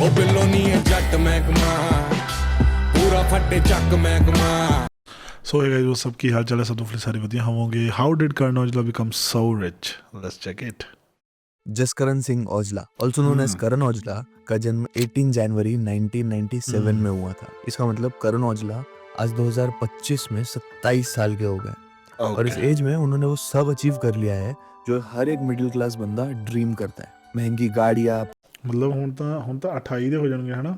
ओ बिल्लो नी है जट महकमा पूरा फटे चक महकमा। सो है वो सबकी हाल चाल है, सब तो सारी बढ़िया हम होंगे। How did Karan Aujla become so rich? Let's check it. Jaskaran Singh Aujla, also known as Karan Aujla, का जन्म 18 जनवरी 1997 में हुआ था। इसका मतलब करण औजला आज 2025 में 27 साल के हो गए और इस एज में उन्होंने वो सब अचीव कर लिया है जो हर एक मिडिल क्लास बंदा ड्रीम करता है। महंगी गाड़ियां, मतलब ਹੁਣ ਤਾਂ 28 ਦੇ ਹੋ ਜਾਣਗੇ ਹਨਾ,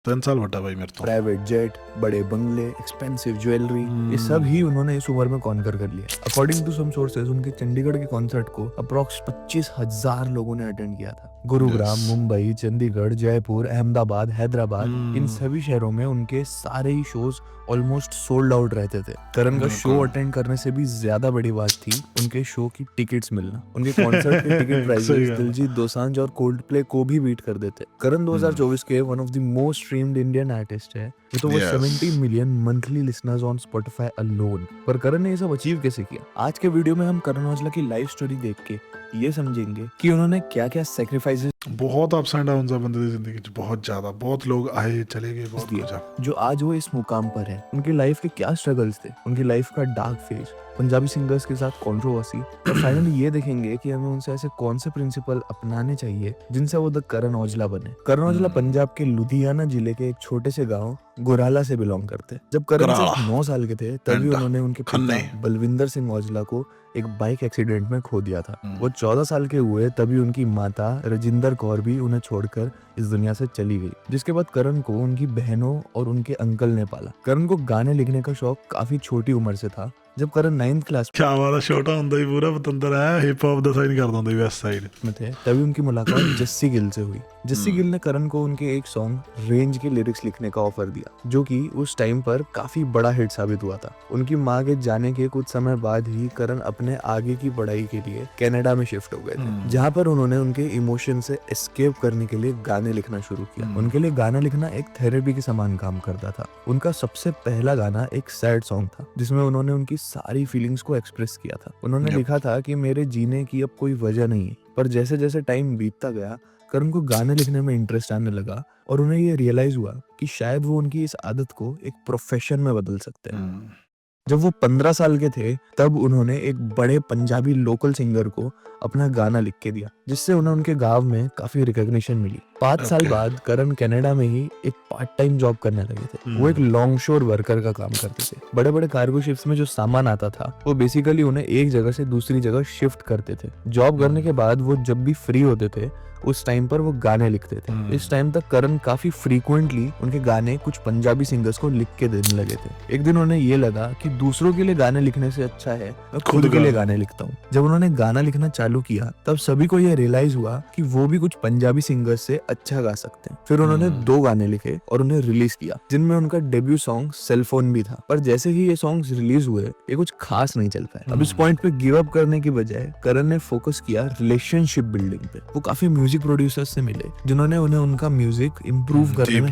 3 साल बटा भाई मेरे तो। प्राइवेट जेट, बड़े बंगले, एक्सपेंसिव ज्वेलरी, ये सब ही उन्होंने इस उम्र में कॉन्कर कर लिया। अकॉर्डिंग टू सम सोर्सेज उनके चंडीगढ़ के कॉन्सर्ट को अप्रॉक्स 25,000 लोगों ने अटेंड किया था। गुरुग्राम, मुंबई, चंडीगढ़, जयपुर, अहमदाबाद, हैदराबाद, इन सभी शहरों में उनके सारे ही शोज ऑलमोस्ट सोल्ड आउट रहते थे। करण का शो अटेंड करने से भी ज्यादा बड़ी बात थी उनके शो की टिकट्स मिलना। उनके कॉन्सर्ट के टिकट प्राइसेस दिलजीत दोसांझ और कोल्ड प्ले को भी बीट कर देते। करण 2024 के one of the most streamed Indian artist है। तो वो 70 million monthly listeners on Spotify alone. पर करण ने ये सब अचीव कैसे किया? आज के वीडियो में हम करण औजला की लाइफ स्टोरी देख के ये समझेंगे कि उन्होंने क्या क्या सैक्रिफाइसेस, बहुत अप्स एंड डाउन्स है बंदे की जिंदगी च, बहुत ज्यादा, बहुत लोग आए चले गए, बहुत कुछ जो आज वो इस मुकाम पर है। उनकी लाइफ के क्या स्ट्रगल्स थे, उनकी लाइफ का डार्क फेज, पंजाबी सिंगर्स के साथ कंट्रोवर्सी, और फाइनली ये देखेंगे कि हमें उनसे ऐसे कौन से प्रिंसिपल अपनाने चाहिए जिनसे वो द करण औजला बने। करण औजला पंजाब के लुधियाना जिले के एक छोटे से गांव गोराला से बिलोंग करते। जब करण सिर्फ 9 साल के थे तभी उन्होंने उनके पिता बलविंदर सिंह औजला को एक बाइक एक्सीडेंट में खो दिया था। वो 14 साल के हुए तभी उनकी माता रजिंदर कौर भी उन्हें छोड़कर इस दुनिया से चली गई, जिसके बाद करण को उनकी बहनों और उनके अंकल ने पाला। करण को गाने लिखने का शौक काफी छोटी उम्र से था। जब करण 9th क्लास क्या वाला छोटा ਹੁੰਦਾ ही पूरा पतंदर है, हिप हॉप ਦਾ साइन करदा ਹੁੰਦਾ वेस्ट साइड में थे तभी उनकी मुलाकात जस्सी गिल से हुई। जस्सी गिल ने करण को उनके एक सॉन्ग रेंज के लिरिक्स लिखने का ऑफर दिया, जो कि उस टाइम पर काफी बड़ा हिट साबित हुआ था। उनकी माँ के जाने के कुछ समय बाद ही करण अपने आगे की पढ़ाई के लिए कनाडा में शिफ्ट हो गए थे, जहाँ पर उन्होंने उनके इमोशन से एस्केप करने के लिए गाने लिखना शुरू किया। उनके लिए गाना लिखना एक थेरेपी के समान काम करता था। उनका सबसे पहला गाना एक सैड सॉन्ग था जिसमें उन्होंने उनकी सारी फीलिंग्स को एक्सप्रेस किया था। उन्होंने लिखा था कि मेरे जीने की अब कोई वजह नहीं है। पर जैसे जैसे टाइम बीतता गया करण को गाने लिखने में इंटरेस्ट आने लगा और उन्हें ये रियलाइज हुआ कि शायद वो उनकी इस आदत को एक प्रोफेशन में बदल सकते हैं। जब वो 15 साल के थे तब उन्होंने एक बड़े पंजाबी लोकल सिंगर को अपना गाना लिख के दिया, जिससे उन्हें उनके गांव में काफी रिकॉग्निशन मिली। 5 साल बाद करण कनाडा में ही एक पार्ट टाइम जॉब करने लगे थे। वो एक लॉन्ग शोर वर्कर का काम करते थे। बड़े बड़े कार्गो शिप्स में जो सामान आता था वो बेसिकली उन्हें एक जगह से दूसरी जगह शिफ्ट करते थे। जॉब करने के बाद वो जब भी फ्री होते थे उस टाइम पर वो गाने लिखते थे। इस टाइम तक करण काफी फ्रीक्वेंटली उनके गाने कुछ पंजाबी सिंगर्स को लिख के देने लगे थे। एक दिन उन्हें ये लगा कि दूसरों के लिए गाने लिखने से अच्छा है मैं खुद के लिए गाने लिखता हूँ। जब उन्होंने गाना लिखना चालू किया तब सभी को ये रियलाइज हुआ कि वो भी कुछ पंजाबी सिंगर्स से अच्छा गा सकते हैं। फिर उन्होंने 2 गाने लिखे और उन्हें रिलीज किया, जिनमें उनका डेब्यू सॉन्ग सेलफोन भी था। पर जैसे ही ये सॉन्ग्स रिलीज हुए ये कुछ खास नहीं चल पाए। अब इस पॉइंट पे गिव अप करने की बजाय करण ने फोकस किया रिलेशनशिप बिल्डिंग पे। वो काफी म्यूजिक प्रोड्यूसर्स से मिले जिन्होंने उन्हें उनका म्यूजिक इंप्रूव करने में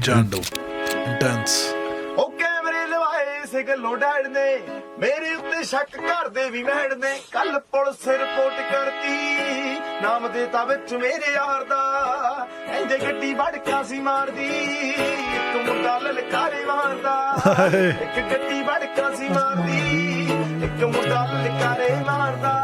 से गलो डैड ने मेरे उत्ते शक करदे भी मैड ने कल पुलिस रिपोर्ट करती नाम देता विच मेरे यार दा इंदे गड्डी भड़का सी मारदी एक मुंडा ललकारे मारदा एक गड्डी भड़का सी मारदी एक मुंडा ललकारे मारदा।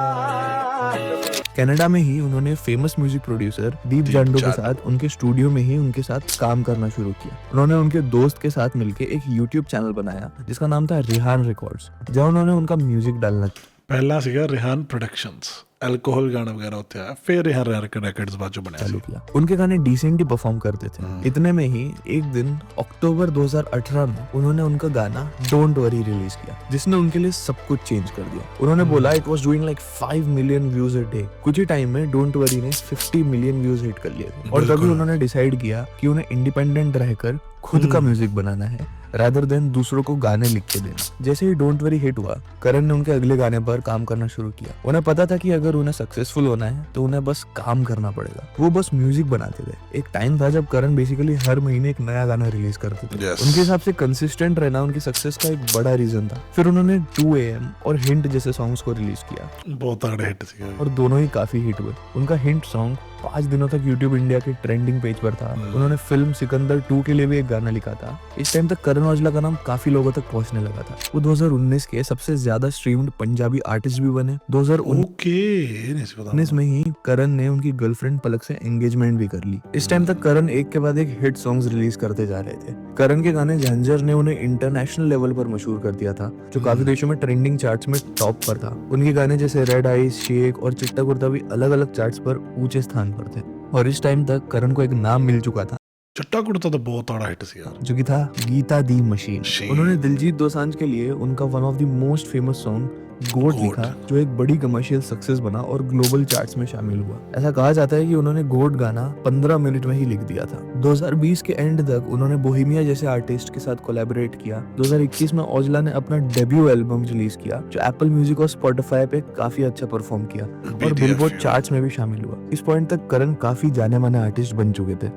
कनाडा में ही उन्होंने फेमस म्यूजिक प्रोड्यूसर दीप जांडो के साथ उनके स्टूडियो में ही उनके साथ काम करना शुरू किया। उन्होंने उनके दोस्त के साथ मिलके एक यूट्यूब चैनल बनाया जिसका नाम था रिहान रिकॉर्ड्स, जहां उन्होंने उनका म्यूजिक डालना पहला सीगा रिहान प्रोडक्शंस, अल्कोहल गाना वगैरह होते हैं, फिर रिहान रिकॉर्ड्स बाद जो बनाया चालू किया। उनके गाने डिसेंट ही परफॉर्म करते थे। इतने में ही एक दिन अक्टूबर 2018 में उन्होंने उनका गाना डोंट वरी रिलीज किया, जिसने उनके लिए सब कुछ चेंज कर दिया। उन्होंने बोला it was doing like 5 million views a day. कुछ ही टाइम में डोंट वरी ने 50 मिलियन व्यूज हिट कर लिए थे और तभी उन्होंने डिसाइड किया कि उन्हें इंडिपेंडेंट रहकर खुद का म्यूजिक बनाना है रादर देन दूसरों को गाने लिख के देना। जैसे ही डोंट वरी हिट हुआ करण ने उनके अगले गाने पर काम करना शुरू किया। उन्हें पता था कि अगर उन्हें सक्सेसफुल होना है तो उन्हें बस काम करना पड़ेगा। वो बस म्यूजिक बनाते थे। एक टाइम था जब करण बेसिकली हर महीने एक नया गाना रिलीज करते थे। उनके हिसाब से कंसिस्टेंट रहना उनकी सक्सेस का एक बड़ा रीजन था। फिर उन्होंने 2 AM और हिंट जैसे सॉन्ग्स को रिलीज किया, बहुत तगड़े हिट थे और दोनों ही काफी हिट हुए। उनका हिंट सॉन्ग 5 दिनों तक यूट्यूब इंडिया के ट्रेंडिंग पेज पर था। उन्होंने फिल्म सिकंदर 2 के लिए भी एक गाना लिखा था। इस टाइम तक करण औजला का नाम काफी लोगों तक पहुंचने लगा था। वो 2019 के सबसे ज्यादा स्ट्रीम्ड पंजाबी आर्टिस्ट भी बने। 2019 ओके, नहीं से पता। में ही करण ने उनकी गर्लफ्रेंड पलक से एंगेजमेंट भी कर ली। इस टाइम तक करण एक के बाद एक हिट सॉन्ग्स रिलीज करते जा रहे थे। करण के गाने झांझर ने उन्हें इंटरनेशनल लेवल पर मशहूर कर दिया था, जो काफी देशों में ट्रेंडिंग चार्ट्स में टॉप पर था। उनके गाने जैसे रेड आइज, शेक और चिट्टा कुर्ता भी अलग अलग चार्ट्स पर ऊंचे स्थान पर थे। और इस टाइम तक करण को एक नाम मिल चुका था, चिट्टा कुर्ता तो बहुत बड़ा हिट सी यार, जो कि था गीता दी मशीन। Machine। उन्होंने दिलजीत दोसांझ के लिए उनका one of the most famous song GOAT लिखा, जो एक बड़ी कमर्शियल सक्सेस बना और ग्लोबल चार्ट्स में शामिल हुआ। ऐसा कहा जाता है कि उन्होंने गोट गाना 15 मिनट में ही लिख दिया था। 2020 के एंड तक उन्होंने बोहेमिया जैसे आर्टिस्ट के साथ कोलैबोरेट किया। 2021 में औजला ने अपना डेब्यू एल्बम रिलीज किया, जो एप्पल म्यूजिक और स्पॉटिफाई पे काफी अच्छा परफॉर्म किया और बिलबोर्ड चार्ट्स में भी शामिल हुआ। इस पॉइंट तक करण काफी जाने माने आर्टिस्ट बन चुके थे।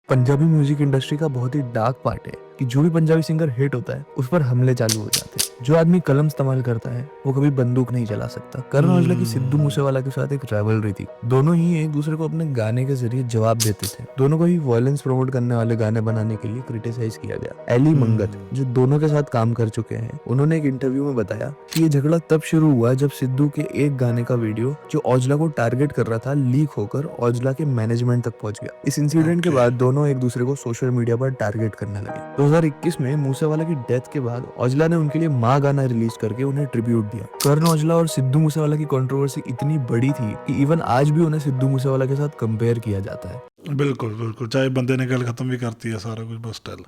पंजाबी म्यूजिक इंडस्ट्री का बहुत ही डार्क पार्ट है कि जो भी पंजाबी सिंगर हिट होता है उस पर हमले चालू हो जाते हैं। जो आदमी कलम इस्तेमाल करता है वो कभी बंदूक नहीं चला सकता। करण औजला की सिद्धू मूसेवाला के साथ एक राइवलरी थी। दोनों ही एक दूसरे को अपने गाने के जरिए जवाब देते थे। दोनों को ही वायलेंस प्रमोट करने वाले गाने बनाने के लिए क्रिटिसाइज किया गया। एली मंगत, जो दोनों के साथ काम कर चुके हैं, उन्होंने एक इंटरव्यू में बताया कि ये झगड़ा तब शुरू हुआ जब सिद्धू के एक गाने का वीडियो जो औजला को टारगेट कर रहा था लीक होकर औजला के मैनेजमेंट तक पहुंच गया। इस इंसिडेंट के बाद दोनों एक दूसरे को सोशल मीडिया पर टारगेट करने लगे। 2021 में मूसेवाला की डेथ के बाद औजला ने उनके लिए माँ गाना रिलीज करके उन्हें ट्रिब्यूट दिया। करण औजला और सिद्धू मूसेवाला की कंट्रोवर्सी इतनी बड़ी थी कि इवन आज भी उन्हें सिद्धू मूसेवाला के साथ कंपेयर किया जाता है। बिल्कुल बिल्कुल, चाहे बंदे ने गल खत्म भी करती है सारा कुछ, बस स्टाइल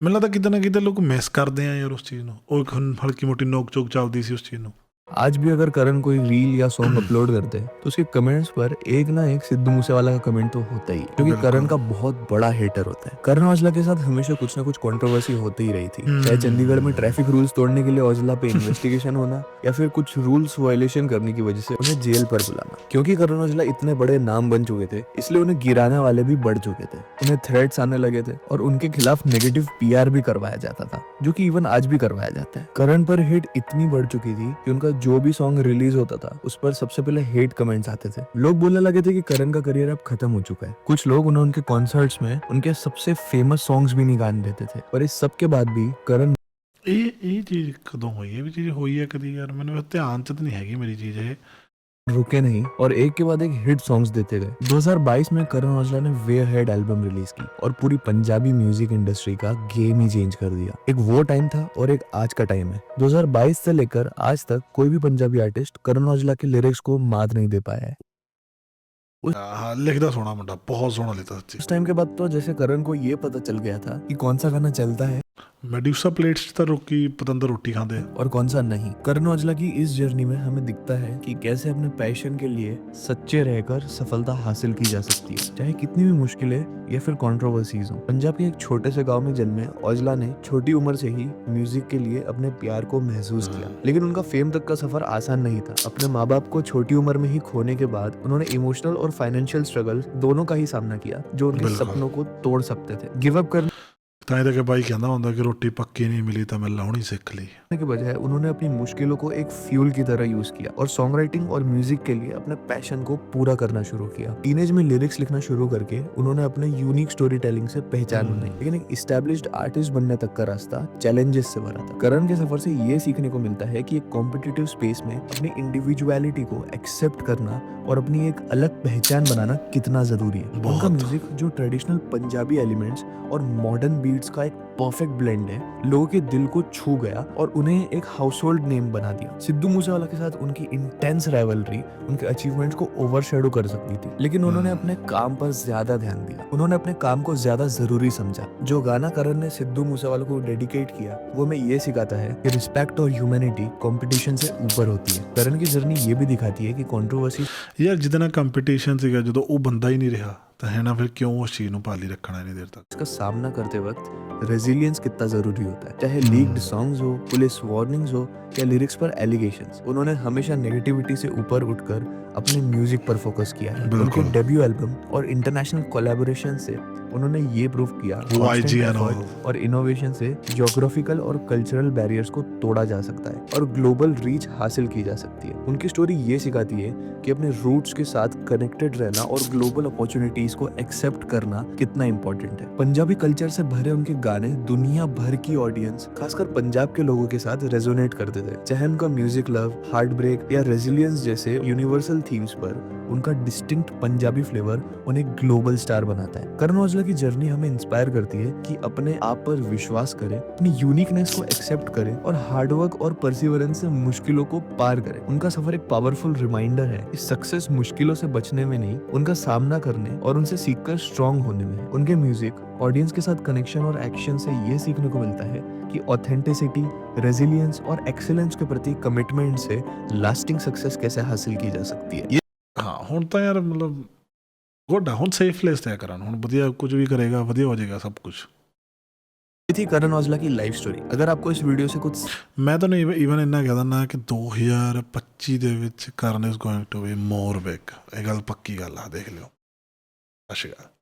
ਮੈਨੂੰ ਲੱਗਦਾ ਕਿਤੇ ਨਾ ਕਿਤੇ ਲੋਕ ਮਿਸ ਕਰਦੇ ਆ ਯਾਰ ਉਸ ਚੀਜ਼ ਨੂੰ। ਉਹ ਇੱਕ ਹਲਕੀ ਮੋਟੀ ਨੋਕ ਚੋਕ ਚੱਲਦੀ ਸੀ ਉਸ ਚੀਜ਼ ਨੂੰ। आज भी अगर करण कोई रील या सॉन्ग अपलोड करते हैं तो उसके कमेंट्स पर एक ना एक सिद्धू मूसेवाला का कमेंट तो होता ही है, क्योंकि करण का बहुत बड़ा हेटर होता है। करण औजला के साथ हमेशा कुछ ना कुछ कंट्रोवर्सी होती ही रही थी, चाहे चंडीगढ़ में ट्रैफिक रूल्स तोड़ने के लिए औजला पे इन्वेस्टिगेशन होना या फिर कुछ रूल्स वायलेशन करने की वजह से उन्हें जेल पर बुलाना। क्योंकि करण औजला इतने बड़े नाम बन चुके थे, इसलिए उन्हें गिराने वाले भी बढ़ चुके थे। उन्हें थ्रेट्स आने लगे थे और उनके खिलाफ नेगेटिव PR भी करवाया जाता था, जो कि इवन आज भी करवाया जाता है। करण पर हिट इतनी बढ़ चुकी थी कि उनका जो भी सॉन्ग रिलीज होता था उस पर सबसे पहले हेट कमेंट्स आते थे। लोग बोलने लगे थे कि करण का करियर अब खत्म हो चुका है। कुछ लोग उन्हें उनके कॉन्सर्ट्स में उनके सबसे फेमस सॉन्ग्स भी नहीं गाने देते थे। पर इस सब के बाद भी करण ਇਹ ਚੀਜ਼ ਕਦੋਂ ਹੋਈ? ਇਹ ਵੀ ਚੀਜ਼ ਹੋਈ ਹੈ ਕਦੀ ਯਾਰ? ਮੈਨੂੰ ਧਿਆਨ ਚ ਤਾਂ ਨਹੀਂ ਹੈਗੀ ਮੇਰੀ ਚੀਜ਼ ਇਹ। रुके नहीं और एक के बाद एक हिट सॉन्ग्स देते गए। 2022 में करण औजला ने वे हेड एल्बम रिलीज की और पूरी पंजाबी म्यूजिक इंडस्ट्री का गेम ही चेंज कर दिया। एक वो टाइम था और एक आज का टाइम है। 2022 से लेकर आज तक कोई भी पंजाबी आर्टिस्ट करण औजला के लिरिक्स को मात नहीं दे पाया है। हाँ, लिखता सोना मुंडा, बहुत सोना लिखता सच्ची। उस टाइम के बाद तो जैसे करण को ये पता चल गया था कि कौन सा गाना चलता है ਮੈਡਿਊਸਾ ਪਲੇਟਸ ਤਾਂ ਰੋਕੀ ਪਤੰਦਰ ਰੋਟੀ ਖਾਂਦੇ ਆ। और कौन सा नहीं। करण औजला की इस जर्नी में हमें दिखता है कि कैसे अपने पैशन के लिए सच्चे रहकर सफलता हासिल की जा सकती है, चाहे कितनी भी मुश्किलें या फिर कंट्रोवर्सीज हो। पंजाब के एक छोटे से गांव में जन्मे औजला ने छोटी उम्र से ही म्यूजिक के लिए अपने प्यार को महसूस किया, लेकिन उनका फेम तक का सफर आसान नहीं था। अपने माँ बाप को छोटी उम्र में ही खोने के बाद उन्होंने इमोशनल और फाइनेंशियल स्ट्रगल दोनों का ही सामना किया, जो उनके बिल्कुल। सपनों को तोड़ सकते थे। गिव अप करने ਤਾਂ ਇਹ ਤਾਂ ਕਿ ਬਾਈ ਕਹਿੰਦਾ ਹੁੰਦਾ कि रोटी पक्की नहीं मिली तो मैं लाउनी सीख ली। के बजाय उन्होंने अपनी मुश्किलों को एक फ्यूल की तरह यूज किया और सॉन्ग राइटिंग और म्यूजिक के लिए अपने पैशन को पूरा करना शुरू किया। टीनेज में लिरिक्स लिखना शुरू करके उन्होंने अपने यूनिक स्टोरी टेलिंग से पहचान बनाई, लेकिन एक एस्टैब्लिश्ड आर्टिस्ट बनने तक का रास्ता चैलेंजेस से भरा था। करण के सफर से ये सीखने को मिलता है कि एक कॉम्पिटिटिव स्पेस में अपनी इंडिविजुअलिटी को एक्सेप्ट करना और अपनी एक अलग पहचान बनाना कितना जरूरी है। उनका म्यूजिक जो ट्रेडिशनल पंजाबी एलिमेंट्स और मॉडर्न बीट्स का एक परफेक्ट ब्लेंड है, लोगों के दिल को छू गया और उन्हें एक हाउसहोल्ड नेम बना दिया। सिद्धू मूसेवाला के साथ उनकी इंटेंस राइवलरी उनके अचीवमेंट्स को ओवरशैडो कर सकती थी, लेकिन उन्होंने अपने काम पर ज्यादा ध्यान दिया। उन्होंने अपने काम को ज्यादा जरूरी समझा। जो गाना करण ने सिद्धू मूसेवाला को डेडिकेट किया वो हमें ये सिखाता है कि रिस्पेक्ट और ह्यूमैनिटी कंपटीशन से ऊपर होती है। करण की जर्नी ये भी दिखाती है कि कंट्रोवर्सी ਯਾਰ ਜਿਹਦੇ ਨਾਲ ਕੰਪੀਟੀਸ਼ਨ ਸੀਗਾ, ਜਦੋਂ ਉਹ ਬੰਦਾ ਹੀ ਨਹੀਂ ਰਿਹਾ ਤਾਂ ਹੈ ਨਾ, ਫਿਰ ਕਿਉਂ ਉਸ ਚੀਜ਼ ਨੂੰ ਪਾਲੀ ਰੱਖਣਾ ਇੰਨੀ ਦੇਰ तक। इसका सामना करते वक्त रेजिलियंस कितना जरूरी होता है, चाहे लीक्ड सॉन्ग्स हो, पुलिस वार्निंग्स हो या लिरिक्स पर एलिगेशंस। उन्होंने हमेशा नेगेटिविटी से ऊपर उठकर अपने म्यूजिक पर फोकस किया है। उनके डेब्यू एल्बम और इंटरनेशनल कोलैबोरेशन से उन्होंने ये प्रूव किया वो constant IGN हो। effort और इनोवेशन से ज्योग्राफिकल और कल्चरल बैरियर्स को तोड़ा जा सकता है और ग्लोबल रीच हासिल की जा सकती है। उनकी स्टोरी ये सिखाती है कि अपने रूट्स के साथ कनेक्टेड रहना और ग्लोबल अपॉर्चुनिटीज को एक्सेप्ट करना कितना इंपॉर्टेंट है। पंजाबी कल्चर से भरे उनके गाने दुनिया भर की ऑडियंस, खासकर पंजाब के लोगों के साथ रेजोनेट करते थे। चाहे उनका म्यूजिक लव, हार्ट ब्रेक या रेजिलियंस जैसे यूनिवर्सल थीम्स पर उनका डिस्टिंक्ट पंजाबी फ्लेवर उन्हें ग्लोबल स्टार बनाता है। करण औजला की जर्नी हमें इंस्पायर करती है कि अपने आप पर विश्वास करें, अपनी यूनिकनेस को एक्सेप्ट करें और हार्डवर्क और परसिवरेंस से मुश्किलों को पार करें। उनका सफर एक पावरफुल रिमाइंडर है कि सक्सेस मुश्किलों से बचने में नहीं, उनका सामना करने और उनसे सीखकर स्ट्रांग होने में है। उनके म्यूजिक, ऑडियंस के साथ कनेक्शन और एक्शन से ये सीखने को मिलता है कि ऑथेंटिसिटी, रेजिलियंस और एक्सीलेंस के प्रति कमिटमेंट से लास्टिंग सक्सेस कैसे हासिल की जा सकती है। ਹਾਂ ਹੁਣ ਤਾਂ ਯਾਰ ਮਤਲਬ ਗੁੱਡ ਆ, ਹੁਣ ਸੇਫ ਪਲੇਸ ਤੇ ਆ ਕਰਨ, ਹੁਣ ਵਧੀਆ ਕੁਝ ਵੀ ਕਰੇਗਾ ਵਧੀਆ ਹੋ ਜਾਏਗਾ ਸਭ ਕੁਝ। ये थी करण औजला की लाइफ स्टोरी। अगर आपको इस वीडियो से कुछ ਮੈਂ ਤੁਹਾਨੂੰ ਈਵਨ ਇੰਨਾ ਕਹਿ ਦਿੰਦਾ ਕਿ 2025 ਦੇ ਵਿੱਚ Karan is going to be more big. ਇਹ ਗੱਲ ਪੱਕੀ ਗੱਲ ਆ, ਦੇਖ ਲਿਓ। ਸਤਿ ਸ਼੍ਰੀ ਅਕਾਲ।